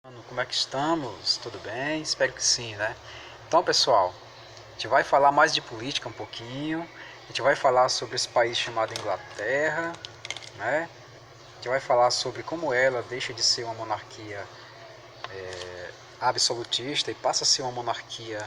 Como é que estamos? Tudo bem? Espero que sim, né? Então, pessoal, a gente vai falar mais de política um pouquinho. A gente vai falar sobre esse país chamado Inglaterra, né? A gente vai falar sobre como ela deixa de ser uma monarquia absolutista e passa a ser uma monarquia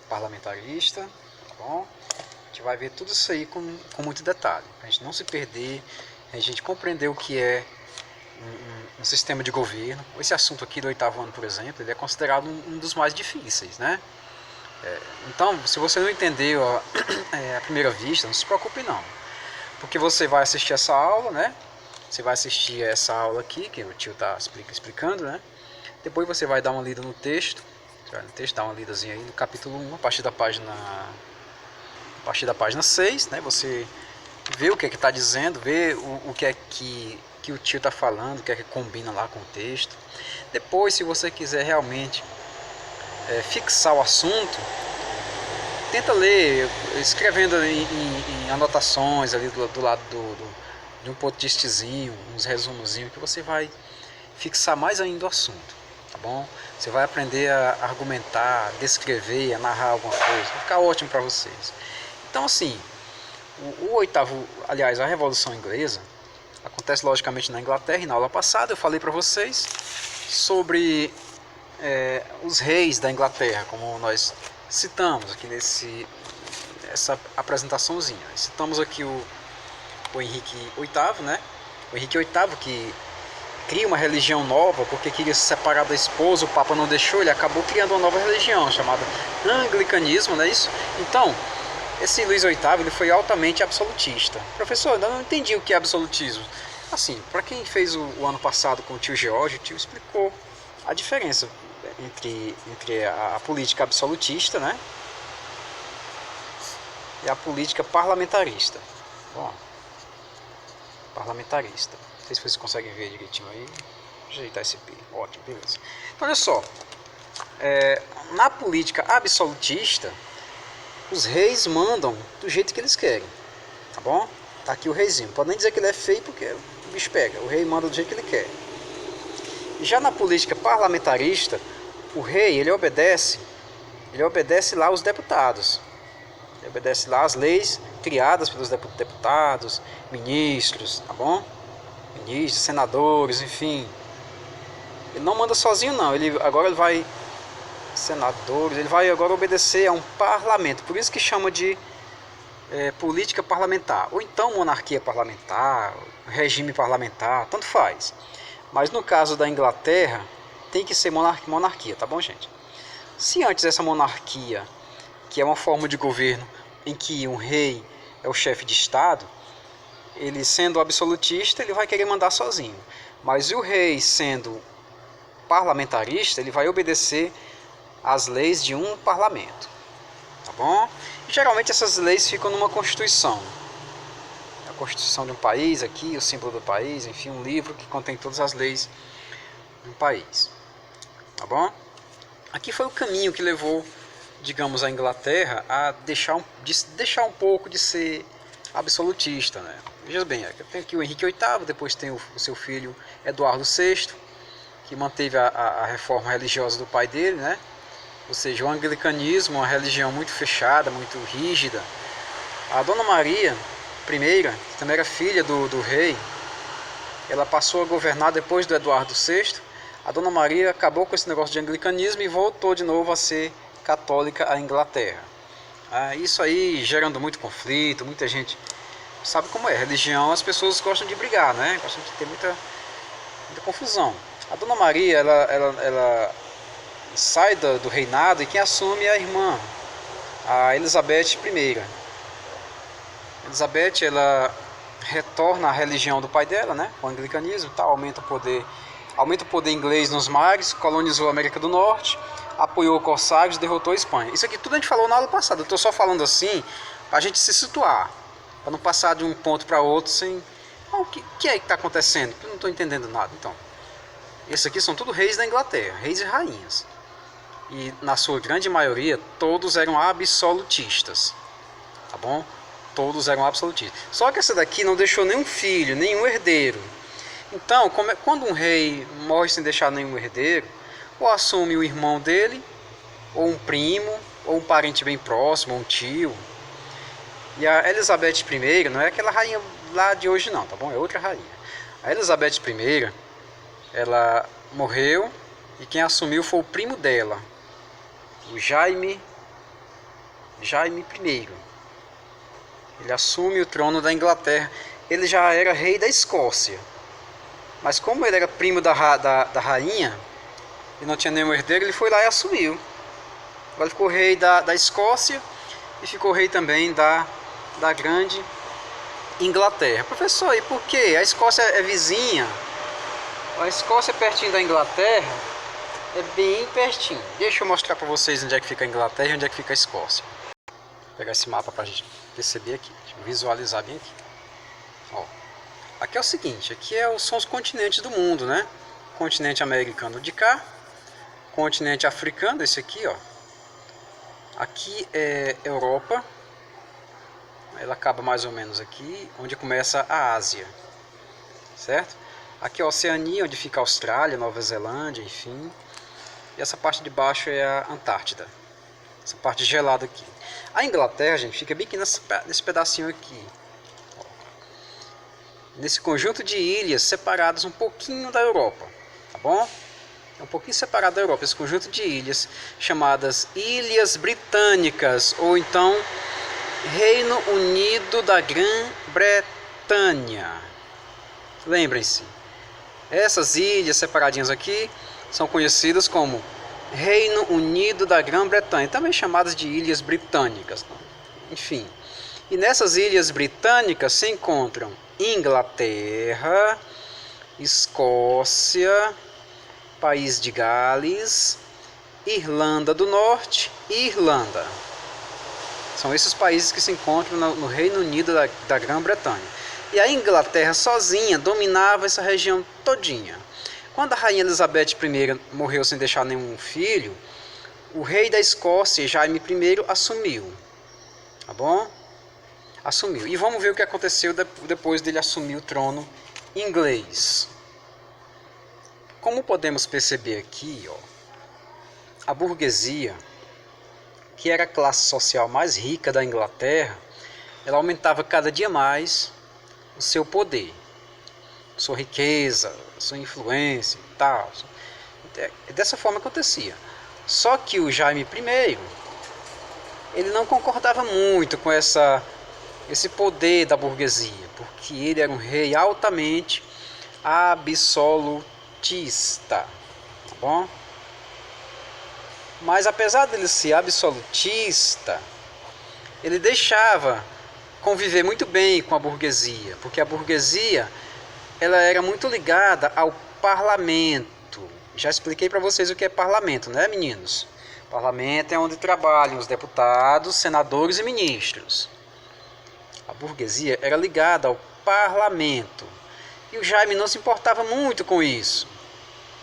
parlamentarista, tá bom? A gente vai ver tudo isso aí com muito detalhe, pra gente não se perder, a gente compreender o que é um sistema de governo. Esse assunto aqui do oitavo ano, por exemplo, ele é considerado um dos mais difíceis, né? Então, se você não entendeu à primeira vista, não se preocupe não, porque você vai assistir essa aula, né? Você vai assistir essa aula aqui, que o tio está explicando, né? Depois você vai dar uma lida no texto, você vai no texto dar uma lidazinha aí no capítulo 1, a partir da página 6, né? Você vê o que é que está dizendo, vê o que é que o tio está falando, o que é que combina lá com o texto. Depois, se você quiser realmente fixar o assunto, tenta ler, escrevendo em anotações ali do lado de um post-itzinho, uns resumozinhos, que você vai fixar mais ainda o assunto, tá bom? Você vai aprender a argumentar, a descrever, a narrar alguma coisa, vai ficar ótimo para vocês. Então, assim, a Revolução Inglesa acontece logicamente na Inglaterra, e na aula passada eu falei para vocês sobre os reis da Inglaterra, como nós citamos aqui essa apresentaçãozinha. Citamos aqui o Henrique VIII, né? O Henrique VIII que cria uma religião nova porque queria se separar da esposa, o Papa não deixou, ele acabou criando uma nova religião chamada anglicanismo, não é isso? Então, esse Luís VIII ele foi altamente absolutista. Professor, eu não entendi o que é absolutismo. Assim, para quem fez o ano passado com o tio George, o tio explicou a diferença entre a política absolutista, né, e a política parlamentarista. Bom, parlamentarista. Não sei se vocês conseguem ver direitinho aí. Ajeitar esse P. Ótimo, beleza. Então, olha só. Na política absolutista, os reis mandam do jeito que eles querem, tá bom? Tá aqui o reizinho. Não pode nem dizer que ele é feio porque o bicho pega. O rei manda do jeito que ele quer. Já na política parlamentarista, o rei ele obedece lá aos deputados. Ele obedece lá às leis criadas pelos deputados, ministros, tá bom? Ministros, senadores, enfim. Ele não manda sozinho não. Ele vai senadores, ele vai agora obedecer a um parlamento. Por isso que chama de política parlamentar, ou então monarquia parlamentar, regime parlamentar, tanto faz. Mas no caso da Inglaterra, tem que ser monarquia, tá bom, gente? Se antes essa monarquia, que é uma forma de governo em que um rei é o chefe de Estado, ele sendo absolutista, ele vai querer mandar sozinho. Mas o rei sendo parlamentarista, ele vai obedecer às leis de um parlamento, tá bom? E geralmente essas leis ficam numa constituição. A constituição de um país aqui, o símbolo do país, enfim, um livro que contém todas as leis do país, tá bom? Aqui foi o caminho que levou, digamos, a Inglaterra a deixar um pouco de ser absolutista, né? Veja bem, tem aqui o Henrique VIII, depois tem o seu filho Eduardo VI, que manteve a reforma religiosa do pai dele, né? Ou seja, o anglicanismo, uma religião muito fechada, muito rígida. A Dona Maria I, que também era filha do rei, ela passou a governar depois do Eduardo VI. A Dona Maria acabou com esse negócio de anglicanismo e voltou de novo a ser católica à Inglaterra. Isso aí gerando muito conflito, muita gente sabe como é. Religião, as pessoas gostam de brigar, né? Gostam de ter muita confusão. A Dona Maria, ela sai do reinado e quem assume é a irmã, a Elizabeth I. Elizabeth, ela retorna à religião do pai dela, né? O anglicanismo, tal, aumenta o poder inglês nos mares, colonizou a América do Norte, apoiou corsários, derrotou a Espanha. Isso aqui tudo a gente falou na aula passada. Eu estou só falando assim para a gente se situar, para não passar de um ponto para outro sem... O que é que está acontecendo? Eu não estou entendendo nada. Então, esses aqui são tudo reis da Inglaterra, reis e rainhas. E na sua grande maioria, todos eram absolutistas, tá bom? Todos eram absolutistas. Só que essa daqui não deixou nenhum filho, nenhum herdeiro. Então, quando um rei morre sem deixar nenhum herdeiro, ou assume o irmão dele, ou um primo, ou um parente bem próximo, ou um tio. E a Elizabeth I não é aquela rainha lá de hoje não, tá bom? É outra rainha. A Elizabeth I, ela morreu e quem assumiu foi o primo dela, o Jaime I. Ele assume o trono da Inglaterra. Ele já era rei da Escócia, mas como ele era primo da rainha e não tinha nenhum herdeiro, ele foi lá e assumiu. Agora ficou rei da Escócia e ficou rei também da grande Inglaterra. Professor, e por quê? A Escócia é vizinha. A Escócia é pertinho da Inglaterra. É bem pertinho. Deixa eu mostrar para vocês onde é que fica a Inglaterra e onde é que fica a Escócia. Vou pegar esse mapa para a gente perceber aqui. Deixa eu visualizar bem aqui. Ó, aqui é o seguinte, aqui são os continentes do mundo, né? Continente americano de cá, continente africano, esse aqui, ó. Aqui é Europa, ela acaba mais ou menos aqui, onde começa a Ásia, certo? Aqui é a Oceania, onde fica a Austrália, Nova Zelândia, enfim. E essa parte de baixo é a Antártida, essa parte gelada aqui. A Inglaterra, gente, fica bem aqui nesse pedacinho aqui. Nesse conjunto de ilhas separadas um pouquinho da Europa, tá bom? É um pouquinho separado da Europa, esse conjunto de ilhas chamadas Ilhas Britânicas, ou então Reino Unido da Grã-Bretanha. Lembrem-se, essas ilhas separadinhas aqui são conhecidas como Reino Unido da Grã-Bretanha, também chamadas de Ilhas Britânicas. Enfim, e nessas Ilhas Britânicas se encontram Inglaterra, Escócia, País de Gales, Irlanda do Norte e Irlanda. São esses países que se encontram no Reino Unido da Grã-Bretanha. E a Inglaterra sozinha dominava essa região todinha. Quando a rainha Elizabeth I morreu sem deixar nenhum filho, o rei da Escócia, Jaime I, assumiu. Tá bom? Assumiu. E vamos ver o que aconteceu depois dele assumir o trono inglês. Como podemos perceber aqui, ó, a burguesia, que era a classe social mais rica da Inglaterra, ela aumentava cada dia mais o seu poder, sua riqueza, sua influência e tal. Dessa forma acontecia. Só que o Jaime I, ele não concordava muito com esse poder da burguesia, porque ele era um rei altamente absolutista, tá bom? Mas apesar dele ser absolutista, ele deixava conviver muito bem com a burguesia, porque a burguesia ela era muito ligada ao parlamento. Já expliquei para vocês o que é parlamento, né, meninos? Parlamento é onde trabalham os deputados, senadores e ministros. A burguesia era ligada ao parlamento. E o Jaime não se importava muito com isso.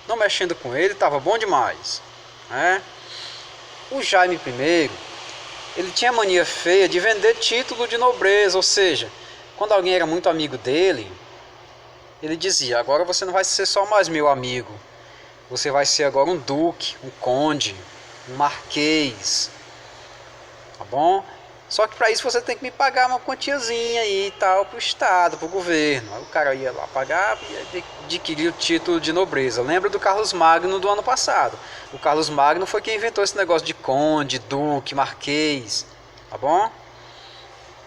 Não mexendo com ele, estava bom demais, né? O Jaime I, ele tinha a mania feia de vender título de nobreza, ou seja, quando alguém era muito amigo dele, ele dizia: agora você não vai ser só mais meu amigo, você vai ser agora um duque, um conde, um marquês, tá bom? Só que para isso você tem que me pagar uma quantiazinha aí e tal pro Estado, pro governo. Aí o cara ia lá pagar e adquirir o título de nobreza. Lembra do Carlos Magno do ano passado? O Carlos Magno foi quem inventou esse negócio de conde, duque, marquês, tá bom?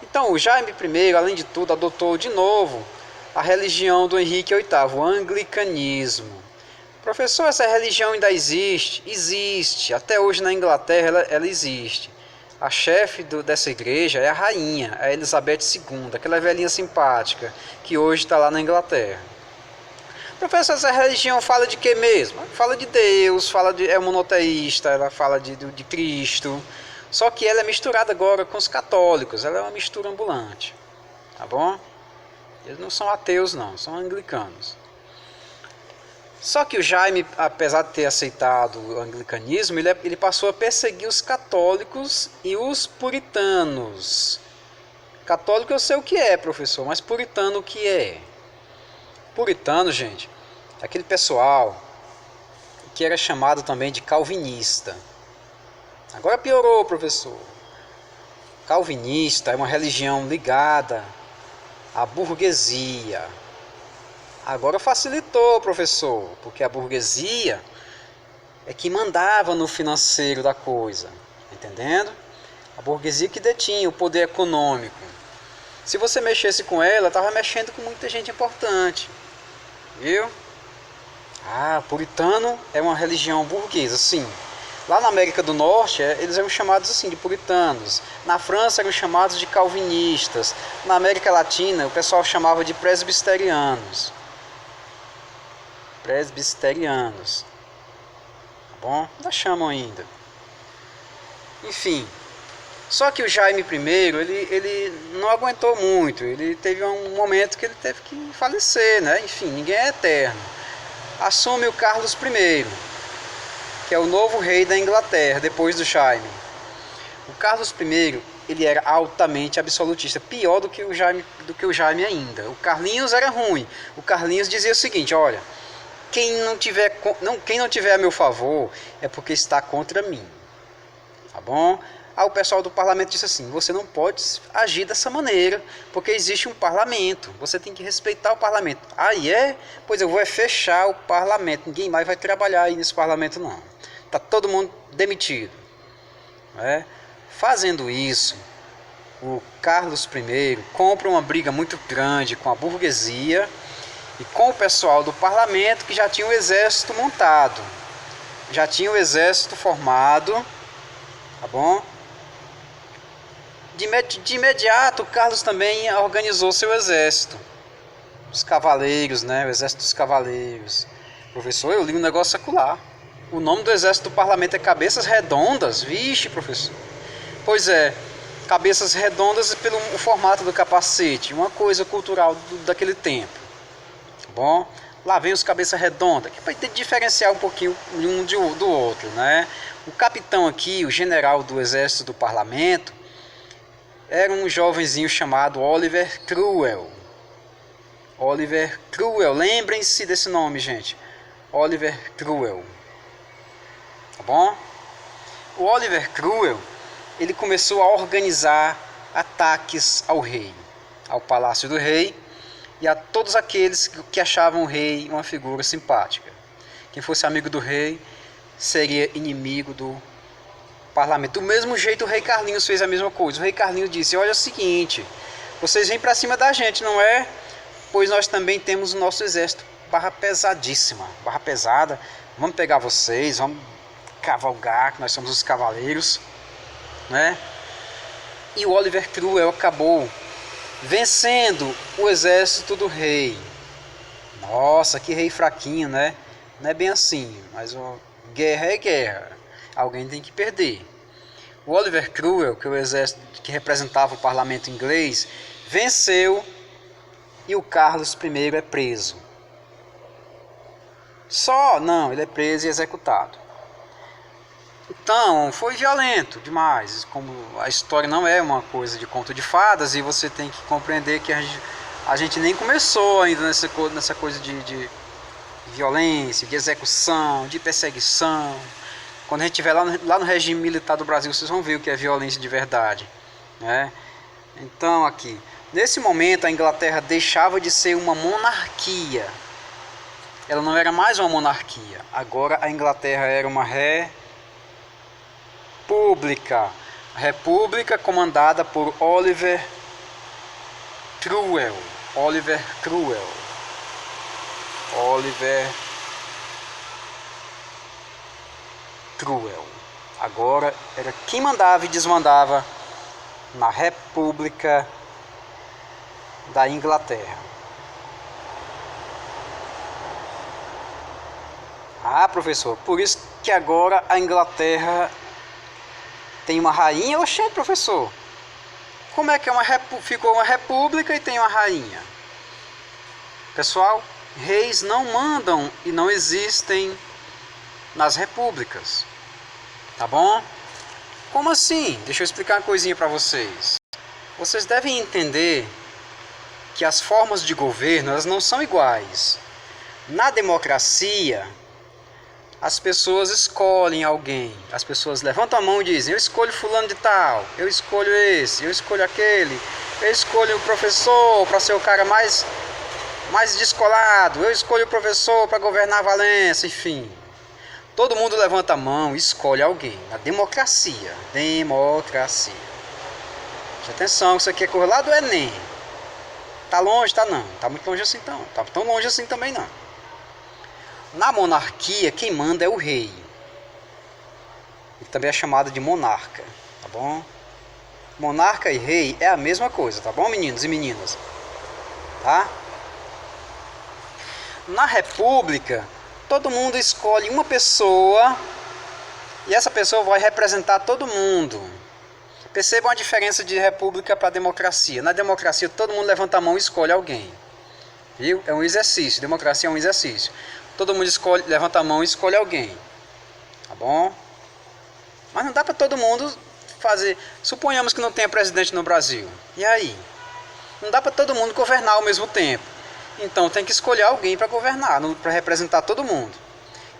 Então o Jaime I, além de tudo, adotou de novo a religião do Henrique VIII, o anglicanismo. Professor, essa religião ainda existe? Existe. Até hoje na Inglaterra ela existe. A chefe dessa igreja é a rainha, a Elizabeth II, aquela velhinha simpática, que hoje está lá na Inglaterra. Professor, essa religião fala de que mesmo? Fala de Deus, é monoteísta, ela fala de Cristo. Só que ela é misturada agora com os católicos, ela é uma mistura ambulante. Tá bom? Eles não são ateus não, são anglicanos. Só que o Jaime, apesar de ter aceitado o anglicanismo, ele passou a perseguir os católicos e os puritanos. Católico eu sei o que é, professor, mas puritano o que é? Puritano, gente, é aquele pessoal que era chamado também de calvinista. Agora piorou, professor. Calvinista é uma religião ligada à burguesia. Agora facilitou, professor, porque a burguesia é que mandava no financeiro da coisa, entendendo? A burguesia que detinha o poder econômico. Se você mexesse com ela, estava mexendo com muita gente importante, viu? Puritano é uma religião burguesa, sim. Lá na América do Norte, eles eram chamados assim de puritanos. Na França eram chamados de calvinistas. Na América Latina, o pessoal chamava de presbiterianos. Presbiterianos. Tá bom? Ainda chamam ainda. Enfim. Só que o Jaime I, ele não aguentou muito. Ele teve um momento que ele teve que falecer, né? Enfim, ninguém é eterno. Assume o Carlos I, que é o novo rei da Inglaterra, depois do Jaime. O Carlos I, ele era altamente absolutista, pior do que o Jaime ainda. O Carlinhos era ruim. O Carlinhos dizia o seguinte: olha, quem não tiver a meu favor é porque está contra mim. Tá bom? Aí o pessoal do parlamento disse assim: você não pode agir dessa maneira, porque existe um parlamento, você tem que respeitar o parlamento. Pois eu vou fechar o parlamento, ninguém mais vai trabalhar aí nesse parlamento não. Está todo mundo demitido. Fazendo isso, o Carlos I compra uma briga muito grande com a burguesia e com o pessoal do parlamento, que já tinha o exército montado, já tinha o exército formado, tá bom? De imediato, o Carlos também organizou seu exército, os cavaleiros, né? O exército dos cavaleiros. Professor, eu li um negócio secular. O nome do exército do parlamento é Cabeças Redondas. Vixe, professor. Pois é, cabeças redondas pelo formato do capacete, uma coisa cultural daquele tempo. Tá bom? Lá vem os cabeças redondas, que vai ter que diferenciar um pouquinho um do outro, né? O capitão aqui, o general do exército do parlamento, era um jovenzinho chamado Oliver Cromwell. Oliver Cromwell, lembrem-se desse nome, gente. Oliver Cromwell. Tá bom? O Oliver Cromwell, ele começou a organizar ataques ao rei, ao palácio do rei e a todos aqueles que achavam o rei uma figura simpática. Quem fosse amigo do rei seria inimigo do parlamento. Do mesmo jeito, o rei Carlinhos fez a mesma coisa. O rei Carlinhos disse: olha, é o seguinte, vocês vêm para cima da gente, não é? Pois nós também temos o nosso exército, barra pesadíssima, barra pesada. Vamos pegar vocês, vamos cavalgar, que nós somos os cavaleiros, né? E o Oliver Cromwell acabou vencendo o exército do rei. Nossa, que rei fraquinho, né? Não é bem assim, mas guerra é guerra. Alguém tem que perder. O Oliver Cromwell, que é o exército que representava o parlamento inglês, venceu e o Carlos I é preso. Não, ele é preso e executado. Então, foi violento demais. Como a história não é uma coisa de conto de fadas, e você tem que compreender que a gente nem começou ainda nessa coisa de violência, de execução, de perseguição. Quando a gente estiver lá no regime militar do Brasil, vocês vão ver o que é violência de verdade, né? Então, aqui, nesse momento, a Inglaterra deixava de ser uma monarquia. Ela não era mais uma monarquia. Agora a Inglaterra era uma república comandada por Oliver Cromwell. Oliver Cromwell. Agora era quem mandava e desmandava na República da Inglaterra. Professor, por isso que agora a Inglaterra tem uma rainha? Oxente, professor, como é que ficou uma república e tem uma rainha? Pessoal, reis não mandam e não existem nas repúblicas, tá bom? Como assim? Deixa eu explicar uma coisinha para vocês. Vocês devem entender que as formas de governo, elas não são iguais. Na democracia, as pessoas escolhem alguém. As pessoas levantam a mão e dizem: eu escolho fulano de tal, eu escolho esse, eu escolho aquele, eu escolho o professor para ser o cara mais descolado, eu escolho o professor para governar Valência, enfim. Todo mundo levanta a mão e escolhe alguém. A democracia. Democracia. Preste atenção, isso aqui é coisa lá do Enem. Tá longe? Tá não. Tá muito longe assim não. Tá tão longe assim também não. Na monarquia, quem manda é o rei. Ele também é chamado de monarca. Tá bom? Monarca e rei é a mesma coisa, tá bom, meninos e meninas? Tá? Na república, todo mundo escolhe uma pessoa e essa pessoa vai representar todo mundo. Percebam a diferença de república para democracia. Na democracia, todo mundo levanta a mão e escolhe alguém. Viu? É um exercício. Democracia é um exercício. Todo mundo levanta a mão e escolhe alguém. Tá bom? Mas não dá para todo mundo fazer. Suponhamos que não tenha presidente no Brasil. E aí? Não dá para todo mundo governar ao mesmo tempo. Então tem que escolher alguém para governar, para representar todo mundo.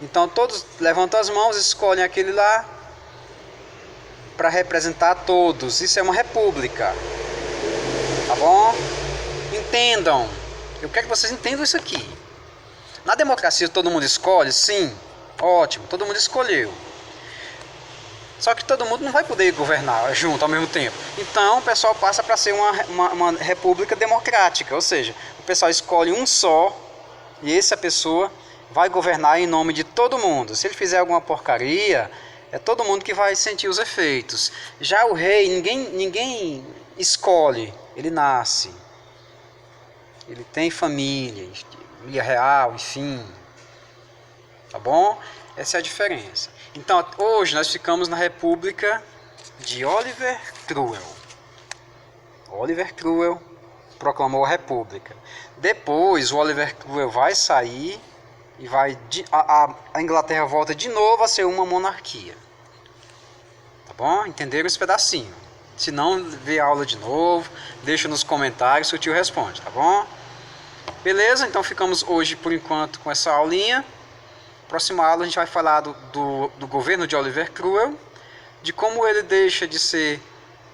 Então todos levantam as mãos e escolhem aquele lá para representar todos. Isso é uma república. Tá bom? Entendam. Eu quero que vocês entendam isso aqui. Na democracia todo mundo escolhe? Sim. Ótimo. Todo mundo escolheu. Só que todo mundo não vai poder governar junto ao mesmo tempo. Então o pessoal passa para ser uma república democrática. Ou seja, o pessoal escolhe um só e essa pessoa vai governar em nome de todo mundo. Se ele fizer alguma porcaria, é todo mundo que vai sentir os efeitos. Já o rei, ninguém escolhe, ele nasce. Ele tem família real, enfim. Tá bom? Essa é a diferença. Então, hoje nós ficamos na República de Oliver Cromwell. Oliver Cromwell proclamou a República. Depois, o Oliver Cromwell vai sair e a Inglaterra volta de novo a ser uma monarquia. Tá bom? Entenderam esse pedacinho? Se não, vê a aula de novo, deixa nos comentários que o tio responde, tá bom? Beleza? Então ficamos hoje, por enquanto, com essa aulinha. Próxima aula a gente vai falar do governo de Oliver Cromwell, de como ele deixa de ser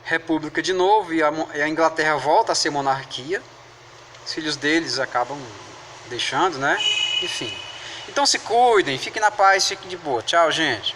república de novo e a Inglaterra volta a ser monarquia. Os filhos deles acabam deixando, né? Enfim. Então se cuidem, fiquem na paz, fiquem de boa. Tchau, gente.